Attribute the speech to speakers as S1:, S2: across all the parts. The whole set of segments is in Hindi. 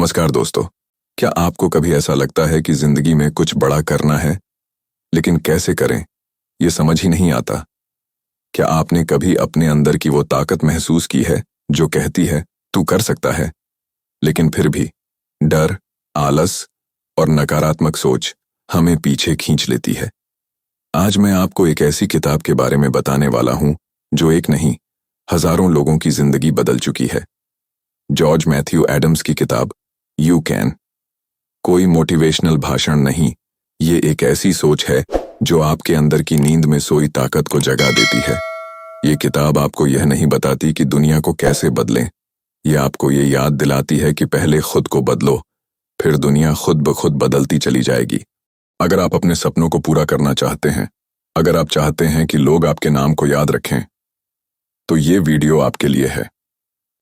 S1: नमस्कार दोस्तों। क्या आपको कभी ऐसा लगता है कि जिंदगी में कुछ बड़ा करना है, लेकिन कैसे करें ये समझ ही नहीं आता? क्या आपने कभी अपने अंदर की वो ताकत महसूस की है जो कहती है तू कर सकता है, लेकिन फिर भी डर, आलस और नकारात्मक सोच हमें पीछे खींच लेती है? आज मैं आपको एक ऐसी किताब के बारे में बताने वाला हूं जो एक नहीं, हजारों लोगों की जिंदगी बदल चुकी है। जॉर्ज मैथ्यू एडम्स की किताब यू कैन। कोई मोटिवेशनल भाषण नहीं, ये एक ऐसी सोच है जो आपके अंदर की नींद में सोई ताकत को जगा देती है। ये किताब आपको यह नहीं बताती कि दुनिया को कैसे बदलें, ये आपको ये याद दिलाती है कि पहले खुद को बदलो, फिर दुनिया खुद ब खुद बदलती चली जाएगी। अगर आप अपने सपनों को पूरा करना चाहते हैं, अगर आप चाहते हैं कि लोग आपके नाम को याद रखें, तो ये वीडियो आपके लिए है।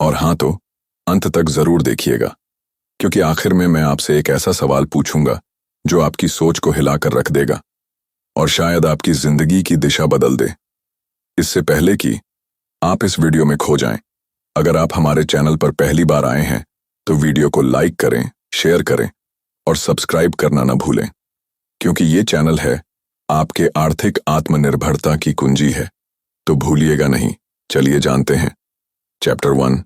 S1: और हाँ, तो अंत तक जरूर देखिएगा, क्योंकि आखिर में मैं आपसे एक ऐसा सवाल पूछूंगा जो आपकी सोच को हिलाकर रख देगा और शायद आपकी जिंदगी की दिशा बदल दे। इससे पहले कि आप इस वीडियो में खो जाएं, अगर आप हमारे चैनल पर पहली बार आए हैं तो वीडियो को लाइक करें, शेयर करें और सब्सक्राइब करना न भूलें, क्योंकि ये चैनल है आपके आर्थिक आत्मनिर्भरता की कुंजी है। तो भूलिएगा नहीं। चलिए जानते हैं। चैप्टर 1,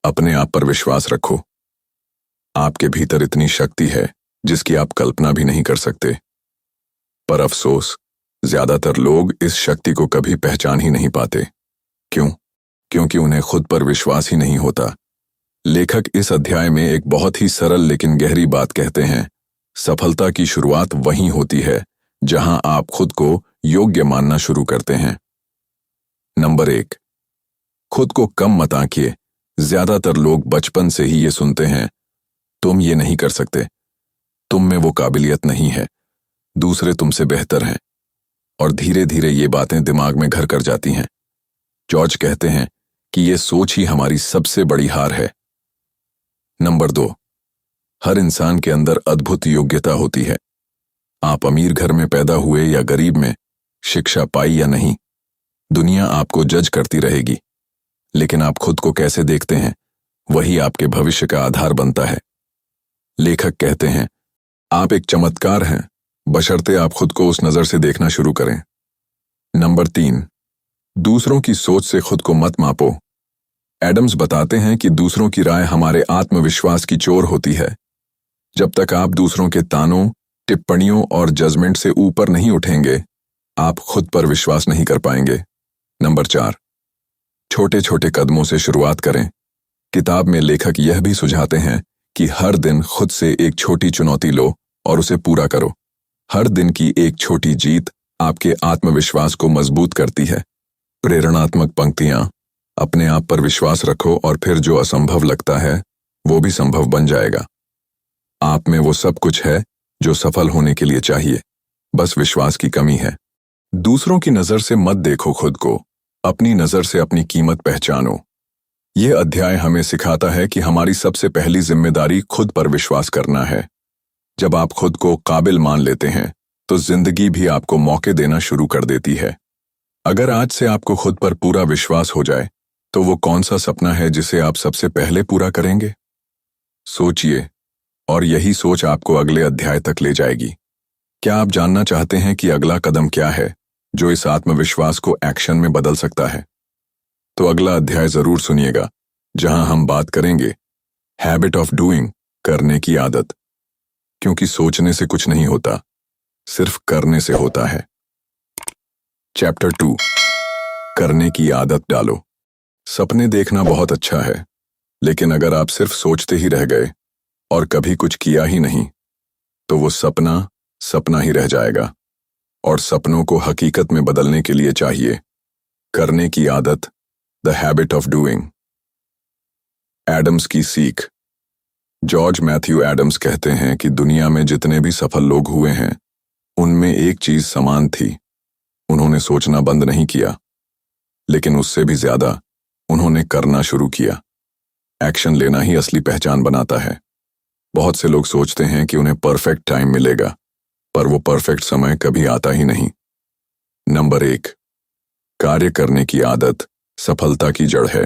S1: अपने आप पर विश्वास रखो। आपके भीतर इतनी शक्ति है जिसकी आप कल्पना भी नहीं कर सकते, पर अफसोस ज्यादातर लोग इस शक्ति को कभी पहचान ही नहीं पाते। क्यों? क्योंकि उन्हें खुद पर विश्वास ही नहीं होता। लेखक इस अध्याय में एक बहुत ही सरल लेकिन गहरी बात कहते हैं। सफलता की शुरुआत वहीं होती है जहां आप खुद को योग्य मानना शुरू करते हैं। नंबर 1, खुद को कम मत आंकिए। ज्यादातर लोग बचपन से ही ये सुनते हैं, तुम ये नहीं कर सकते, तुम में वो काबिलियत नहीं है, दूसरे तुमसे बेहतर हैं, और धीरे धीरे ये बातें दिमाग में घर कर जाती हैं। जॉर्ज कहते हैं कि ये सोच ही हमारी सबसे बड़ी हार है। नंबर 2, हर इंसान के अंदर अद्भुत योग्यता होती है। आप अमीर घर में पैदा हुए या गरीब में, शिक्षा पाई या नहीं, दुनिया आपको जज करती रहेगी, लेकिन आप खुद को कैसे देखते हैं वही आपके भविष्य का आधार बनता है। लेखक कहते हैं, आप एक चमत्कार हैं, बशर्ते आप खुद को उस नजर से देखना शुरू करें। नंबर 3, दूसरों की सोच से खुद को मत मापो। एडम्स बताते हैं कि दूसरों की राय हमारे आत्मविश्वास की चोर होती है। जब तक आप दूसरों के तानों, टिप्पणियों और जजमेंट से ऊपर नहीं उठेंगे, आप खुद पर विश्वास नहीं कर पाएंगे। नंबर 4, छोटे छोटे कदमों से शुरुआत करें। किताब में लेखक यह भी सुझाते हैं कि हर दिन खुद से एक छोटी चुनौती लो और उसे पूरा करो। हर दिन की एक छोटी जीत आपके आत्मविश्वास को मजबूत करती है। प्रेरणात्मक पंक्तियां, अपने आप पर विश्वास रखो और फिर जो असंभव लगता है वो भी संभव बन जाएगा। आप में वो सब कुछ है जो सफल होने के लिए चाहिए, बस विश्वास की कमी है। दूसरों की नजर से मत देखो खुद को, अपनी नजर से अपनी कीमत पहचानो। यह अध्याय हमें सिखाता है कि हमारी सबसे पहली जिम्मेदारी खुद पर विश्वास करना है। जब आप खुद को काबिल मान लेते हैं तो जिंदगी भी आपको मौके देना शुरू कर देती है। अगर आज से आपको खुद पर पूरा विश्वास हो जाए तो वो कौन सा सपना है जिसे आप सबसे पहले पूरा करेंगे? सोचिए, और यही सोच आपको अगले अध्याय तक ले जाएगी। क्या आप जानना चाहते हैं कि अगला कदम क्या है जो इस आत्मविश्वास को एक्शन में बदल सकता है? तो अगला अध्याय जरूर सुनिएगा, जहां हम बात करेंगे हैबिट ऑफ डूइंग, करने की आदत। क्योंकि सोचने से कुछ नहीं होता, सिर्फ करने से होता है। चैप्टर 2, करने की आदत डालो। सपने देखना बहुत अच्छा है, लेकिन अगर आप सिर्फ सोचते ही रह गए और कभी कुछ किया ही नहीं, तो वो सपना सपना ही रह जाएगा। और सपनों को हकीकत में बदलने के लिए चाहिए करने की आदत, the habit of doing. Adams की सीख। जॉर्ज मैथ्यू एडम्स कहते हैं कि दुनिया में जितने भी सफल लोग हुए हैं, उनमें एक चीज समान थी, उन्होंने सोचना बंद नहीं किया, लेकिन उससे भी ज्यादा उन्होंने करना शुरू किया। एक्शन लेना ही असली पहचान बनाता है। बहुत से लोग सोचते हैं कि उन्हें परफेक्ट टाइम मिलेगा, पर वो परफेक्ट समय कभी आता ही नहीं। नंबर 1, कार्य करने की आदत सफलता की जड़ है।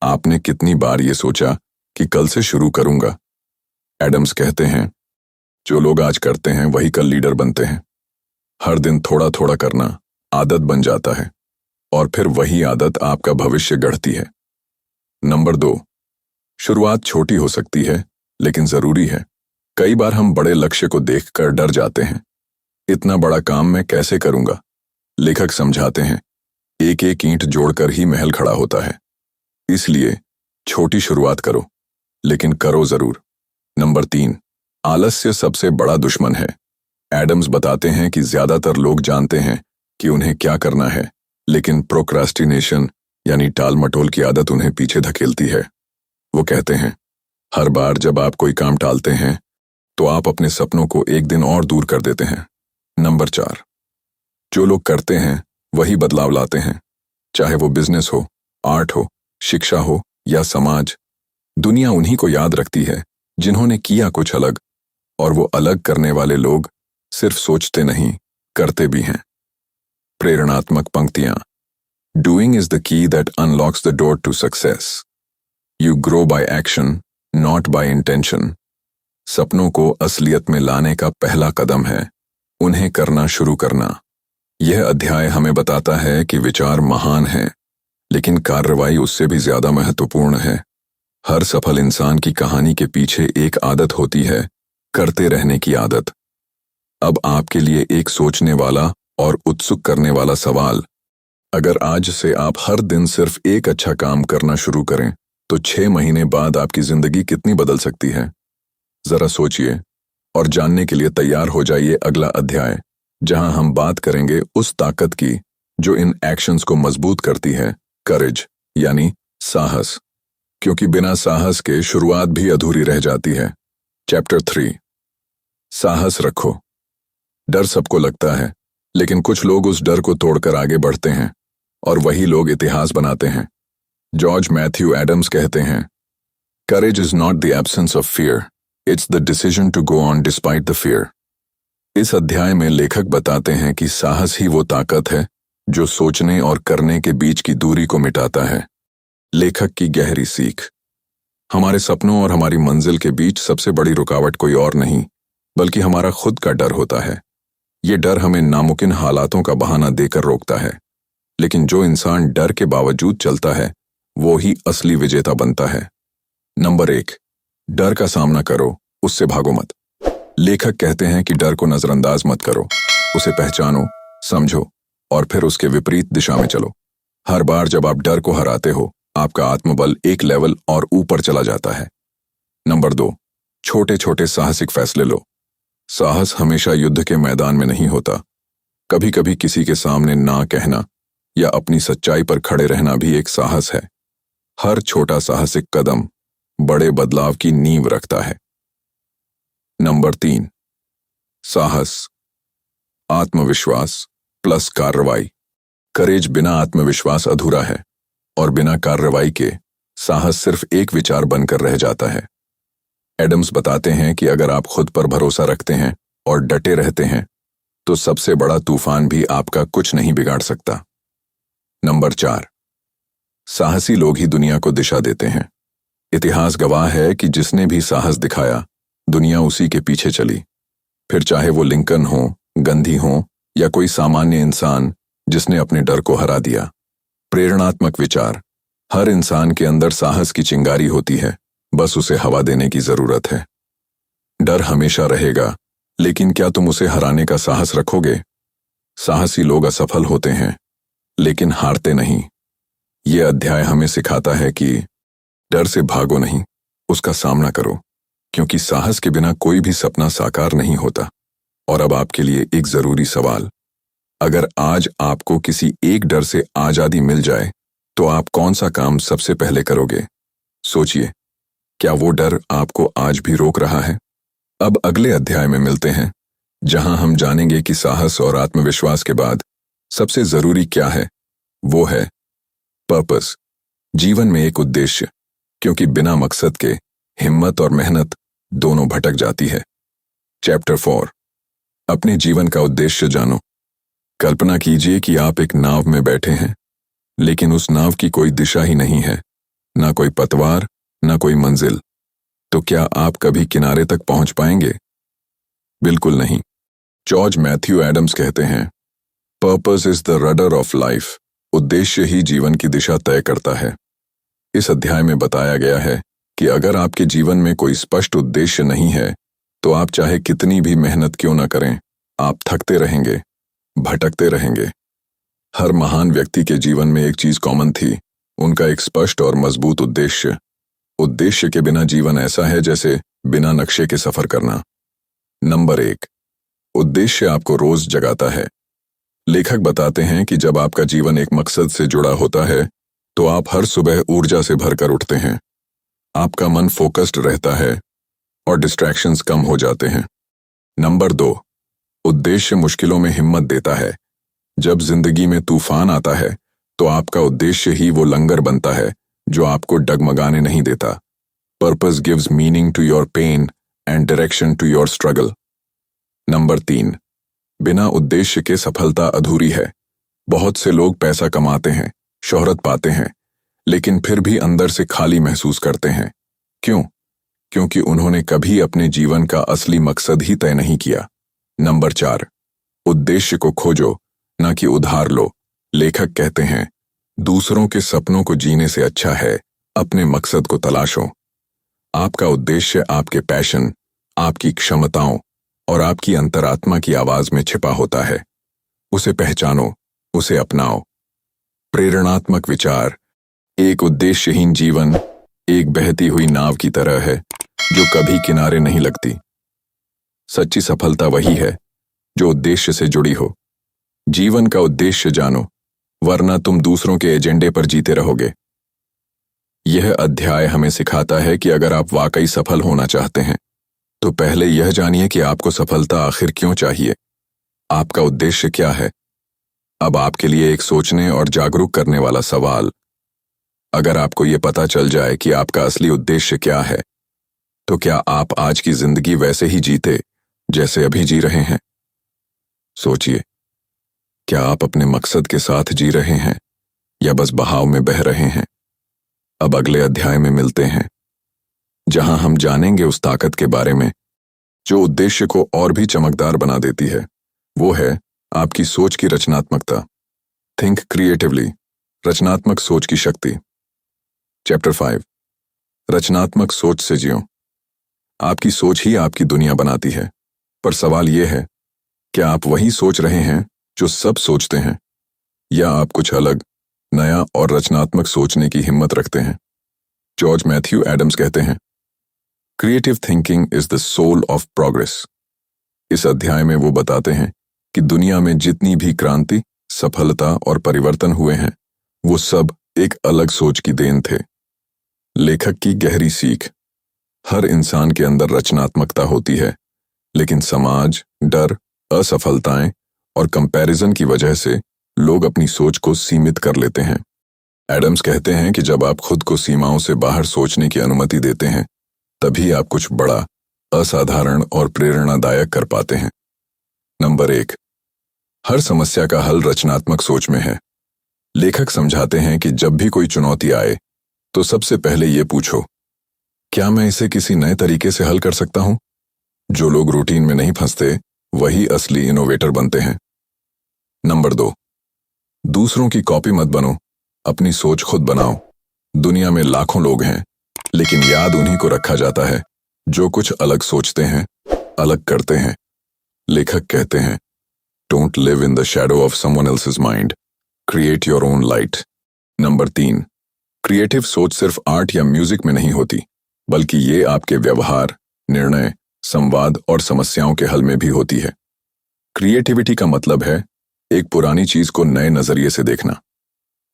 S1: आपने कितनी बार ये सोचा कि कल से शुरू करूंगा, एडम्स कहते हैं, जो लोग आज करते हैं वही कल लीडर बनते हैं। हर दिन थोड़ा थोड़ा करना आदत बन जाता है और फिर वही आदत आपका भविष्य गढ़ती है। नंबर 2, शुरुआत छोटी हो सकती है लेकिन जरूरी है। कई बार हम बड़े लक्ष्य को देखकर डर जाते हैं। इतना बड़ा काम मैं कैसे करूंगा? लेखक समझाते हैं, एक एक ईंट जोड़कर ही महल खड़ा होता है। इसलिए छोटी शुरुआत करो, लेकिन करो जरूर। नंबर 3, आलस्य सबसे बड़ा दुश्मन है। एडम्स बताते हैं कि ज्यादातर लोग जानते हैं कि उन्हें क्या करना है, लेकिन प्रोक्रास्टिनेशन यानी टाल मटोल की आदत उन्हें पीछे धकेलती है। वो कहते हैं, हर बार जब आप कोई काम टालते हैं तो आप अपने सपनों को एक दिन और दूर कर देते हैं। नंबर 4, जो लोग करते हैं वही बदलाव लाते हैं। चाहे वो बिजनेस हो, आर्ट हो, शिक्षा हो या समाज, दुनिया उन्हीं को याद रखती है जिन्होंने किया कुछ अलग। और वो अलग करने वाले लोग सिर्फ सोचते नहीं, करते भी हैं। प्रेरणात्मक पंक्तियां। Doing is the key that unlocks the door to success. You grow by action, not by intention. सपनों को असलियत में लाने का पहला कदम है उन्हें करना शुरू करना। यह अध्याय हमें बताता है कि विचार महान है, लेकिन कार्रवाई उससे भी ज्यादा महत्वपूर्ण है। हर सफल इंसान की कहानी के पीछे एक आदत होती है, करते रहने की आदत। अब आपके लिए एक सोचने वाला और उत्सुक करने वाला सवाल। अगर आज से आप हर दिन सिर्फ एक अच्छा काम करना शुरू करें तो 6 महीने बाद आपकी जिंदगी कितनी बदल सकती है? जरा सोचिए और जानने के लिए तैयार हो जाइए अगला अध्याय, जहां हम बात करेंगे उस ताकत की जो इन एक्शंस को मजबूत करती है, करेज यानी साहस। क्योंकि बिना साहस के शुरुआत भी अधूरी रह जाती है। चैप्टर 3, साहस रखो। डर सबको लगता है, लेकिन कुछ लोग उस डर को तोड़कर आगे बढ़ते हैं और वही लोग इतिहास बनाते हैं। जॉर्ज मैथ्यू एडम्स कहते हैं, courage is not the absence of fear, it's the decision to go on despite the fear. इस अध्याय में लेखक बताते हैं कि साहस ही वो ताकत है जो सोचने और करने के बीच की दूरी को मिटाता है। लेखक की गहरी सीख। हमारे सपनों और हमारी मंजिल के बीच सबसे बड़ी रुकावट कोई और नहीं बल्कि हमारा खुद का डर होता है। ये डर हमें नामुमकिन हालातों का बहाना देकर रोकता है, लेकिन जो इंसान डर के बावजूद चलता है वो ही असली विजेता बनता है। नंबर 1, डर का सामना करो, उससे भागो मत। लेखक कहते हैं कि डर को नजरअंदाज मत करो, उसे पहचानो, समझो और फिर उसके विपरीत दिशा में चलो। हर बार जब आप डर को हराते हो, आपका आत्मबल एक लेवल और ऊपर चला जाता है। नंबर 2, छोटे छोटे साहसिक फैसले लो। साहस हमेशा युद्ध के मैदान में नहीं होता। कभी कभी किसी के सामने ना कहना या अपनी सच्चाई पर खड़े रहना भी एक साहस है। हर छोटा साहसिक कदम बड़े बदलाव की नींव रखता है। नंबर 3, साहस, आत्मविश्वास प्लस कार्रवाई। करेज बिना आत्मविश्वास अधूरा है और बिना कार्रवाई के साहस सिर्फ एक विचार बनकर रह जाता है। एडम्स बताते हैं कि अगर आप खुद पर भरोसा रखते हैं और डटे रहते हैं तो सबसे बड़ा तूफान भी आपका कुछ नहीं बिगाड़ सकता। नंबर 4, साहसी लोग ही दुनिया को दिशा देते हैं। इतिहास गवाह है कि जिसने भी साहस दिखाया, दुनिया उसी के पीछे चली। फिर चाहे वो लिंकन हो, गांधी हो या कोई सामान्य इंसान जिसने अपने डर को हरा दिया। प्रेरणात्मक विचार। हर इंसान के अंदर साहस की चिंगारी होती है, बस उसे हवा देने की जरूरत है। डर हमेशा रहेगा, लेकिन क्या तुम उसे हराने का साहस रखोगे? साहसी लोग असफल होते हैं, लेकिन हारते नहीं। यह अध्याय हमें सिखाता है कि डर से भागो नहीं, उसका सामना करो, क्योंकि साहस के बिना कोई भी सपना साकार नहीं होता। और अब आपके लिए एक जरूरी सवाल, अगर आज आपको किसी एक डर से आजादी मिल जाए तो आप कौन सा काम सबसे पहले करोगे? सोचिए, क्या वो डर आपको आज भी रोक रहा है? अब अगले अध्याय में मिलते हैं, जहां हम जानेंगे कि साहस और आत्मविश्वास के बाद सबसे जरूरी क्या है। वो है पर्पस, जीवन में एक उद्देश्य, क्योंकि बिना मकसद के हिम्मत और मेहनत दोनों भटक जाती है। चैप्टर 4, अपने जीवन का उद्देश्य जानो। कल्पना कीजिए कि आप एक नाव में बैठे हैं, लेकिन उस नाव की कोई दिशा ही नहीं है, ना कोई पतवार, ना कोई मंजिल। तो क्या आप कभी किनारे तक पहुंच पाएंगे? बिल्कुल नहीं। जॉर्ज मैथ्यू एडम्स कहते हैं, purpose is the rudder of life. उद्देश्य ही जीवन की दिशा तय करता है। इस अध्याय में बताया गया है कि अगर आपके जीवन में कोई स्पष्ट उद्देश्य नहीं है, तो आप चाहे कितनी भी मेहनत क्यों न करें, आप थकते रहेंगे, भटकते रहेंगे। हर महान व्यक्ति के जीवन में एक चीज कॉमन थी, उनका एक स्पष्ट और मजबूत उद्देश्य। उद्देश्य के बिना जीवन ऐसा है जैसे बिना नक्शे के सफर करना। नंबर 1, उद्देश्य आपको रोज जगाता है। लेखक बताते हैं कि जब आपका जीवन एक मकसद से जुड़ा होता है, तो आप हर सुबह ऊर्जा से भरकर उठते हैं। आपका मन फोकस्ड रहता है और डिस्ट्रैक्शंस कम हो जाते हैं। नंबर 2, उद्देश्य मुश्किलों में हिम्मत देता है। जब जिंदगी में तूफान आता है, तो आपका उद्देश्य ही वो लंगर बनता है जो आपको डगमगाने नहीं देता। Purpose gives meaning to your pain and direction to your struggle. Number 3, बिना उद्देश्य के सफलता अधूरी है। बहुत से लोग पैसा कमाते हैं, शोहरत पाते हैं, लेकिन फिर भी अंदर से खाली महसूस करते हैं। क्यों? क्योंकि उन्होंने कभी अपने जीवन का असली मकसद ही तय नहीं किया। नंबर 4, उद्देश्य को खोजो, ना कि उधार लो। लेखक कहते हैं, दूसरों के सपनों को जीने से अच्छा है अपने मकसद को तलाशो। आपका उद्देश्य आपके पैशन, आपकी क्षमताओं और आपकी अंतरात्मा की आवाज में छिपा होता है। उसे पहचानो, उसे अपनाओ। प्रेरणात्मक विचार। एक उद्देश्यहीन जीवन एक बहती हुई नाव की तरह है जो कभी किनारे नहीं लगती। सच्ची सफलता वही है जो उद्देश्य से जुड़ी हो। जीवन का उद्देश्य जानो, वरना तुम दूसरों के एजेंडे पर जीते रहोगे। यह अध्याय हमें सिखाता है कि अगर आप वाकई सफल होना चाहते हैं, तो पहले यह जानिए कि आपको सफलता आखिर क्यों चाहिए। आपका उद्देश्य क्या है? अब आपके लिए एक सोचने और जागरूक करने वाला सवाल। अगर आपको यह पता चल जाए कि आपका असली उद्देश्य क्या है, तो क्या आप आज की जिंदगी वैसे ही जीते जैसे अभी जी रहे हैं? सोचिए, क्या आप अपने मकसद के साथ जी रहे हैं या बस बहाव में बह रहे हैं? अब अगले अध्याय में मिलते हैं, जहां हम जानेंगे उस ताकत के बारे में जो उद्देश्य को और भी चमकदार बना देती है। वो है आपकी सोच की रचनात्मकता। थिंक क्रिएटिवली, रचनात्मक सोच की शक्ति। चैप्टर 5, रचनात्मक सोच से जियो। आपकी सोच ही आपकी दुनिया बनाती है, पर सवाल यह है, क्या आप वही सोच रहे हैं जो सब सोचते हैं, या आप कुछ अलग, नया और रचनात्मक सोचने की हिम्मत रखते हैं? जॉर्ज मैथ्यू एडम्स कहते हैं, creative thinking is the soul of progress. इस अध्याय में वो बताते हैं कि दुनिया में जितनी भी क्रांति, सफलता और परिवर्तन हुए हैं, वो सब एक अलग सोच की देन थे। लेखक की गहरी सीख। हर इंसान के अंदर रचनात्मकता होती है, लेकिन समाज, डर, असफलताएं और कंपैरिजन की वजह से लोग अपनी सोच को सीमित कर लेते हैं। एडम्स कहते हैं कि जब आप खुद को सीमाओं से बाहर सोचने की अनुमति देते हैं, तभी आप कुछ बड़ा, असाधारण और प्रेरणादायक कर पाते हैं। नंबर 1, हर समस्या का हल रचनात्मक सोच में है। लेखक समझाते हैं कि जब भी कोई चुनौती आए, तो सबसे पहले ये पूछो, क्या मैं इसे किसी नए तरीके से हल कर सकता हूं? जो लोग रूटीन में नहीं फंसते, वही असली इनोवेटर बनते हैं। नंबर 2, दूसरों की कॉपी मत बनो, अपनी सोच खुद बनाओ। दुनिया में लाखों लोग हैं, लेकिन याद उन्हीं को रखा जाता है जो कुछ अलग सोचते हैं, अलग करते हैं। लेखक कहते हैं, don't live in the shadow of someone else's mind, create your own light. Number 3, creative सोच सिर्फ आर्ट या म्यूजिक में नहीं होती, बल्कि ये आपके व्यवहार, निर्णय, संवाद और समस्याओं के हल में भी होती है। क्रिएटिविटी का मतलब है एक पुरानी चीज को नए नजरिए से देखना।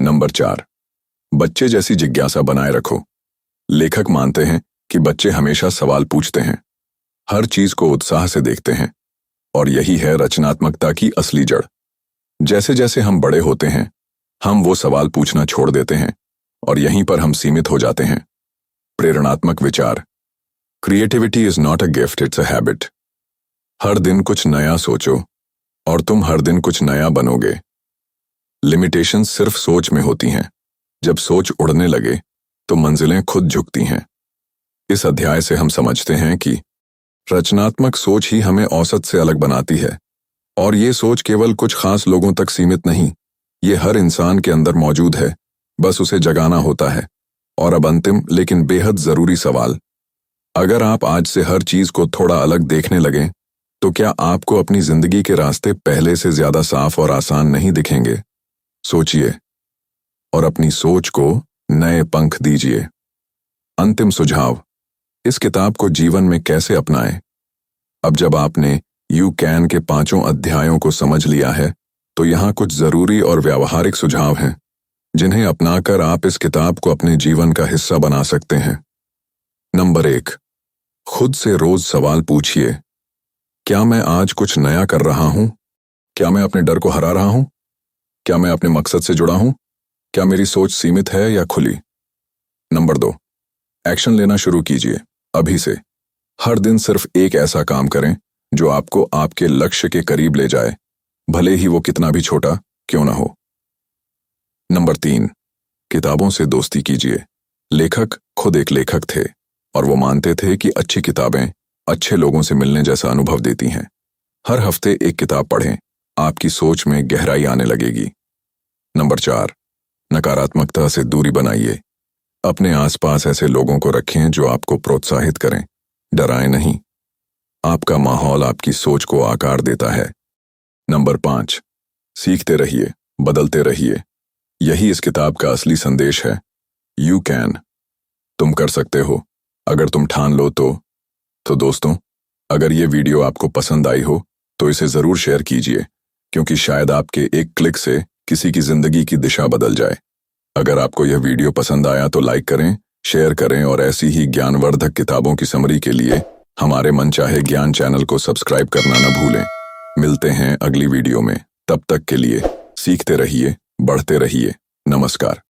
S1: नंबर 4, बच्चे जैसी जिज्ञासा बनाए रखो। लेखक मानते हैं कि बच्चे हमेशा सवाल पूछते हैं, हर चीज को उत्साह से देखते हैं, और यही है रचनात्मकता की असली जड़। जैसे जैसे हम बड़े होते हैं, हम वो सवाल पूछना छोड़ देते हैं और यहीं पर हम सीमित हो जाते हैं। प्रेरणात्मक विचार। Creativity is not a gift, it's a habit. हर दिन कुछ नया सोचो और तुम हर दिन कुछ नया बनोगे। लिमिटेशन सिर्फ सोच में होती हैं। जब सोच उड़ने लगे तो मंजिलें खुद झुकती हैं। इस अध्याय से हम समझते हैं कि रचनात्मक सोच ही हमें औसत से अलग बनाती है, और ये सोच केवल कुछ खास लोगों तक सीमित नहीं, ये हर इंसान के अंदर मौजूद है, बस उसे जगाना होता है। और अब अंतिम लेकिन बेहद जरूरी सवाल, अगर आप आज से हर चीज को थोड़ा अलग देखने लगें, तो क्या आपको अपनी जिंदगी के रास्ते पहले से ज्यादा साफ और आसान नहीं दिखेंगे? सोचिए और अपनी सोच को नए पंख दीजिए। अंतिम सुझाव, इस किताब को जीवन में कैसे अपनाएं? अब जब आपने यू कैन के 5 अध्यायों को समझ लिया है, तो यहाँ कुछ जरूरी और व्यावहारिक सुझाव हैं जिन्हें अपनाकर आप इस किताब को अपने जीवन का हिस्सा बना सकते हैं। नंबर 1, खुद से रोज सवाल पूछिए, क्या मैं आज कुछ नया कर रहा हूं? क्या मैं अपने डर को हरा रहा हूं? क्या मैं अपने मकसद से जुड़ा हूं? क्या मेरी सोच सीमित है या खुली? नंबर 2, एक्शन लेना शुरू कीजिए अभी से। हर दिन सिर्फ एक ऐसा काम करें जो आपको आपके लक्ष्य के करीब ले जाए, भले ही वो कितना भी छोटा क्यों ना हो। नंबर 3, किताबों से दोस्ती कीजिए। लेखक खुद एक लेखक थे और वो मानते थे कि अच्छी किताबें अच्छे लोगों से मिलने जैसा अनुभव देती हैं। हर हफ्ते एक किताब पढ़ें, आपकी सोच में गहराई आने लगेगी। नंबर 4, नकारात्मकता से दूरी बनाइए। अपने आसपास ऐसे लोगों को रखें जो आपको प्रोत्साहित करें, डराएं नहीं। आपका माहौल आपकी सोच को आकार देता है। नंबर 5, सीखते रहिए, बदलते रहिए। यही इस किताब का असली संदेश है। यू कैन, तुम कर सकते हो, अगर तुम ठान लो तो दोस्तों, अगर ये वीडियो आपको पसंद आई हो तो इसे जरूर शेयर कीजिए, क्योंकि शायद आपके एक क्लिक से किसी की जिंदगी की दिशा बदल जाए। अगर आपको यह वीडियो पसंद आया तो लाइक करें, शेयर करें और ऐसी ही ज्ञानवर्धक किताबों की समरी के लिए हमारे मनचाहे ज्ञान चैनल को सब्सक्राइब करना न भूलें। मिलते हैं अगली वीडियो में, तब तक के लिए सीखते रहिए, बढ़ते रहिए। नमस्कार।